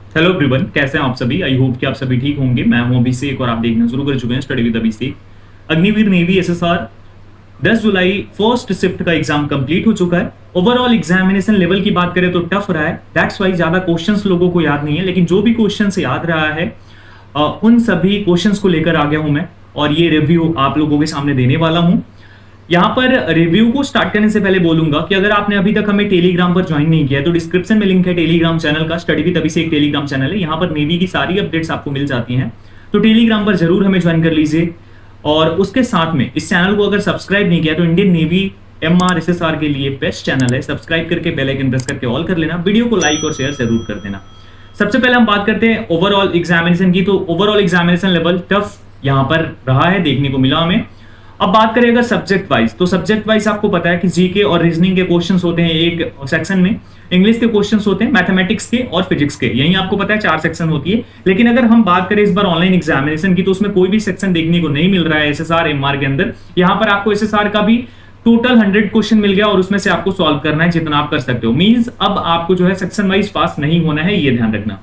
Hello everyone, कैसे हैं आप सभी। आई होप कि आप सभी ठीक होंगे। मैं हूं अभिषेक और आप देखना शुरू कर चुके हैं study with Abhishek. Agniveer navy SSR 10 July first shift का एग्जाम कंप्लीट हो चुका है। ओवरऑल एग्जामिनेशन लेवल की बात करें तो टफ रहा है। दैट्स वाई ज्यादा क्वेश्चंस लोगों को याद नहीं है, लेकिन जो भी क्वेश्चंस याद रहा है उन सभी क्वेश्चंस को लेकर आ गया हूं मैं और ये रिव्यू आप लोगों के सामने देने वाला हूं। यहाँ पर रिव्यू को स्टार्ट करने से पहले बोलूंगा कि अगर आपने अभी तक हमें टेलीग्राम पर ज्वाइन नहीं किया है तो डिस्क्रिप्शन में लिंक है टेलीग्राम चैनल का। स्टडी विद अभी से एक टेलीग्राम चैनल है, यहाँ पर नेवी की सारी अपडेट्स आपको मिल जाती हैं, तो टेलीग्राम पर जरूर हमें ज्वाइन कर लीजिए। और उसके साथ में इस चैनल को अगर सब्सक्राइब नहीं किया तो इंडियन नेवी MR SSR के लिए बेस्ट चैनल है। सब्सक्राइब करके बेल आइकन प्रेस करके ऑल कर लेना, वीडियो को लाइक और शेयर जरूर कर देना। सबसे पहले हम बात करते हैं ओवरऑल एग्जामिनेशन की। तो ओवरऑल एग्जामिनेशन लेवल टफ यहाँ पर रहा है, देखने को मिला हमें। अब बात करें अगर सब्जेक्ट वाइज, तो सब्जेक्ट वाइज आपको पता है कि जीके और रीजनिंग के क्वेश्चंस होते हैं एक सेक्शन में, इंग्लिश के क्वेश्चंस होते हैं, मैथमेटिक्स के और फिजिक्स के, यही आपको पता है 4 सेक्शन होती है। लेकिन अगर हम बात करें इस बार ऑनलाइन एग्जामिनेशन की तो उसमें कोई भी सेक्शन देखने को नहीं मिल रहा है SSR MR के अंदर। यहाँ पर आपको SSR का भी टोटल 100 क्वेश्चन मिल गया और उसमें से आपको सॉल्व करना है जितना आप कर सकते हो। मींस अब आपको जो है सेक्शन वाइज पास नहीं होना है, ये ध्यान रखना।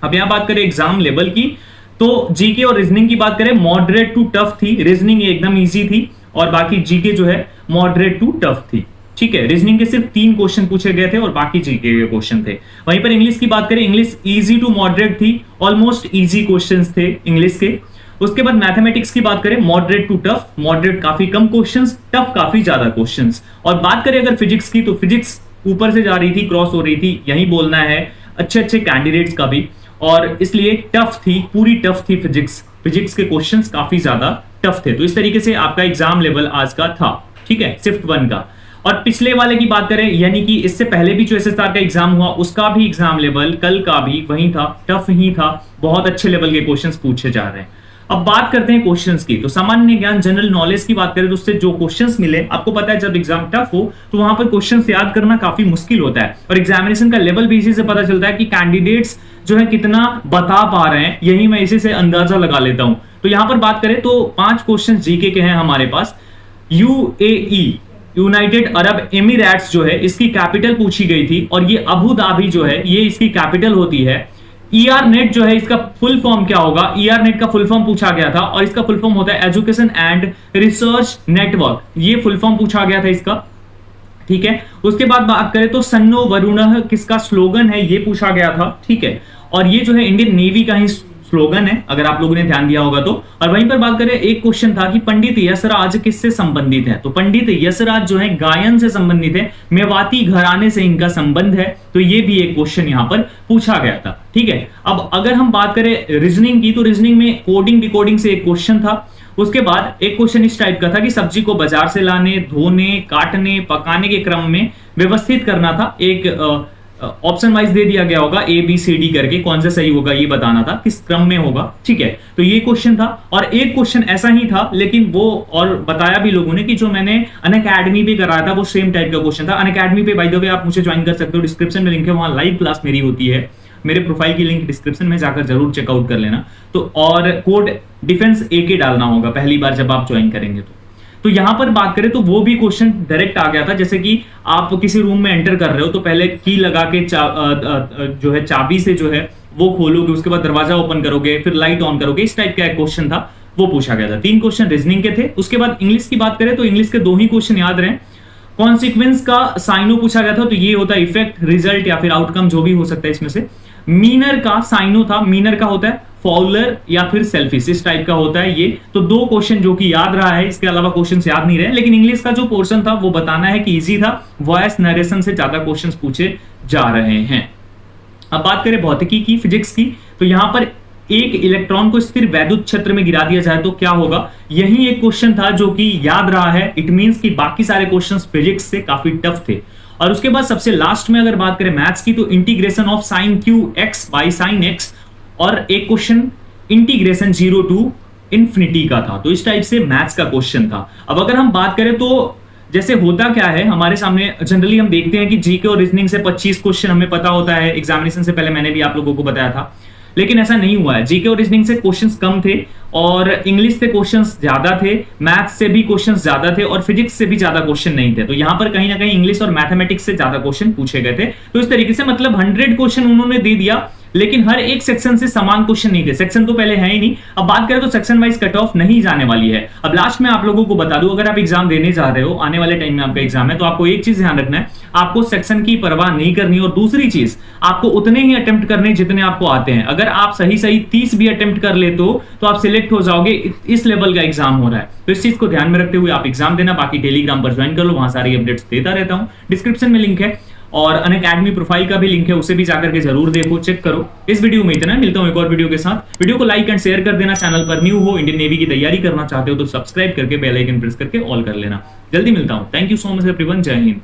अब यहाँ बात करें एग्जाम लेवल की, तो जीके और रीजनिंग की बात करें मॉडरेट टू टफ थी, रीजनिंग एकदम ईजी थी और बाकी जीके जो है मॉडरेट टू टफ थी। ठीक है, रीजनिंग के सिर्फ 3 क्वेश्चन पूछे गए थे और बाकी जीके के क्वेश्चन थे। वहीं पर इंग्लिश की बात करें, इंग्लिश इजी टू मॉडरेट थी, ऑलमोस्ट इजी क्वेश्चंस थे इंग्लिश के। उसके बाद मैथमेटिक्स की बात करें मॉडरेट टू टफ, मॉडरेट काफी कम क्वेश्चंस, टफ काफी ज्यादा क्वेश्चंस। और बात करें अगर फिजिक्स की तो फिजिक्स ऊपर से जा रही थी, क्रॉस हो रही थी, यही बोलना है अच्छे अच्छे कैंडिडेट्स का भी, और इसलिए टफ थी, पूरी टफ थी फिजिक्स। फिजिक्स के क्वेश्चंस काफी ज्यादा टफ थे। तो इस तरीके से आपका एग्जाम लेवल आज का था, ठीक है, शिफ्ट 1 का। और पिछले वाले की बात करें, यानी कि इससे पहले भी जो SSR का एग्जाम हुआ उसका भी एग्जाम लेवल कल का भी वही था, टफ ही था, बहुत अच्छे लेवल के क्वेश्चंस पूछे जा रहे हैं। अब बात करते हैं क्वेश्चंस की, तो सामान्य ज्ञान जनरल नॉलेज की बात करें तो उससे जो क्वेश्चंस मिले, आपको पता है जब एग्जाम टफ हो तो वहां पर क्वेश्चंस याद करना काफी मुश्किल होता है और एग्जामिनेशन का लेवल भी इसी से पता चलता है कि कैंडिडेट्स जो है कितना बता पा रहे हैं, यही मैं इसी से अंदाजा लगा लेता हूं। तो यहां पर बात करें तो 5 क्वेश्चन जीके के हैं हमारे पास। UAE यूनाइटेड अरब एमिरेट्स जो है इसकी कैपिटल पूछी गई थी और ये अबू धाबी जो है ये इसकी कैपिटल होती है। ERNET जो है इसका फुल फॉर्म क्या होगा, ERNET का फुल फॉर्म पूछा गया था और इसका फुल फॉर्म होता है एजुकेशन एंड रिसर्च नेटवर्क, ये फुल फॉर्म पूछा गया था इसका। ठीक है, उसके बाद बात करें तो सन्नो वरुणः किसका स्लोगन है, ये पूछा गया था। ठीक है, और ये जो है इंडियन नेवी का ही स्लोगन है, अगर आप लोगों ने ध्यान दिया होगा तो। और वहीं पर बात करें, एक क्वेश्चन था कि पंडित यशराज किससे संबंधित है, तो पंडित यशराज जो है गायन से संबंधित है, मेवाती घराने से इनका संबंध है, तो ये भी एक क्वेश्चन यहां पर पूछा गया था। ठीक है, अब अगर हम बात करें रीजनिंग की तो रीजनिंग में कोडिंग डिकोडिंग से एक क्वेश्चन था। उसके बाद एक क्वेश्चन इस टाइप का था कि सब्जी को बाजार से लाने, धोने, काटने, पकाने के क्रम में व्यवस्थित करना था। एक ऑप्शन वाइज दे दिया गया होगा ABCD करके, कौन सा सही होगा ये बताना था, किस क्रम में होगा। ठीक है, तो ये क्वेश्चन था। और एक क्वेश्चन ऐसा ही था, लेकिन वो और बताया भी लोगों ने कि जो मैंने अनअकैडमी पे कराया था वो सेम टाइप का क्वेश्चन था। अनअकैडमी पे बाय द वे आप मुझे ज्वाइन कर सकते हो, डिस्क्रिप्शन में लिंक है, वहां लाइव क्लास मेरी होती है, मेरे प्रोफाइल की लिंक डिस्क्रिप्शन में जाकर जरूर चेकआउट कर लेना। तो और कोड डिफेंस AK डालना होगा पहली बार जब आप ज्वाइन करेंगे तो यहां पर बात करें तो वो भी क्वेश्चन डायरेक्ट आ गया था। जैसे कि आप किसी रूम में एंटर कर रहे हो तो पहले की लगा के जो है चाबी से जो है वो खोलोगे, उसके बाद दरवाजा ओपन करोगे, फिर लाइट ऑन करोगे, इस टाइप का एक क्वेश्चन था, वो पूछा गया था। 3 क्वेश्चन रीजनिंग के थे। उसके बाद इंग्लिश की बात करें तो इंग्लिश के 2 ही क्वेश्चन याद रहे। कॉन्सिक्वेंस का साइनो पूछा गया था, तो ये होता है इफेक्ट, रिजल्ट या फिर आउटकम, जो भी हो सकता है इसमें से। मीनर का साइनो था, मीनर का होता है फॉलर या फिर सेल्फिश, इस टाइप का होता है ये। तो 2 क्वेश्चन जो कि याद रहा है, इसके अलावा क्वेश्चन याद नहीं रहे। लेकिन इंग्लिश का जो पोर्शन था वो बताना है कि इजी था, वॉइस नरेशन से ज्यादा क्वेश्चन पूछे जा रहे हैं। अब बात करें भौतिकी की, फिजिक्स की, तो यहां पर एक इलेक्ट्रॉन को स्थिर वैद्युत क्षेत्र में गिरा दिया जाए तो क्या होगा, यही एक क्वेश्चन था जो कि याद रहा है। इट मींस कि बाकी सारे क्वेश्चंस फिजिक्स से काफी टफ थे। और उसके बाद सबसे लास्ट में अगर बात करें मैथ्स की, तो integration of sine QX by sine X, और एक क्वेश्चन इंटीग्रेशन 0 टू इंफिनिटी का था। तो इस टाइप से मैथ्स का क्वेश्चन था। अब अगर हम बात करें तो जैसे होता क्या है हमारे सामने, जनरली हम देखते हैं कि जीके और रीजनिंग से 25 क्वेश्चन हमें पता होता है, एग्जामिनेशन से पहले मैंने भी आप लोगों को बताया था। लेकिन ऐसा नहीं हुआ है, जीके और रीजनिंग से क्वेश्चंस कम थे और इंग्लिश से क्वेश्चंस ज्यादा थे, मैथ्स से भी क्वेश्चंस ज्यादा थे और फिजिक्स से भी ज्यादा क्वेश्चन नहीं थे। तो यहां पर कहीं ना कहीं इंग्लिश और मैथमेटिक्स से ज्यादा क्वेश्चन पूछे गए थे। तो इस तरीके से मतलब 100 क्वेश्चन उन्होंने दे दिया लेकिन हर एक सेक्शन से समान क्वेश्चन नहीं थे। सेक्शन तो पहले है ही नहीं, अब बात करें तो सेक्शन वाइज कट ऑफ नहीं जाने वाली है। अब लास्ट में आप लोगों को बता दूं, अगर आप एग्जाम देने जा रहे हो, आने वाले टाइम में आपका एग्जाम है, तो आपको एक चीज ध्यान रखना है, आपको सेक्शन की परवाह नहीं करनी। और दूसरी चीज, आपको उतने ही अटेम्प्ट करने जितने आपको आते हैं। अगर आप सही सही 30 भी अटेम्प्ट कर लेते हो तो आप सिलेक्ट हो जाओगे। इस लेवल का एग्जाम हो रहा है, तो इस चीज को ध्यान में रखते हुए आप एग्जाम देना। बाकी टेलीग्राम पर ज्वाइन कर लो, वहां सारी अपडेट्स देता रहता हूं। डिस्क्रिप्शन में लिंक है और अनअकैडमी प्रोफाइल का भी लिंक है, उसे भी जाकर के जरूर देखो, चेक करो। इस वीडियो में इतना, मिलता हूं एक और वीडियो के साथ। वीडियो को लाइक एंड शेयर कर देना। चैनल पर न्यू हो, इंडियन नेवी की तैयारी करना चाहते हो तो सब्सक्राइब करके बेल आइकन प्रेस करके ऑल कर लेना। जल्दी मिलता हूं। Thank you so much everyone. जय हिंद।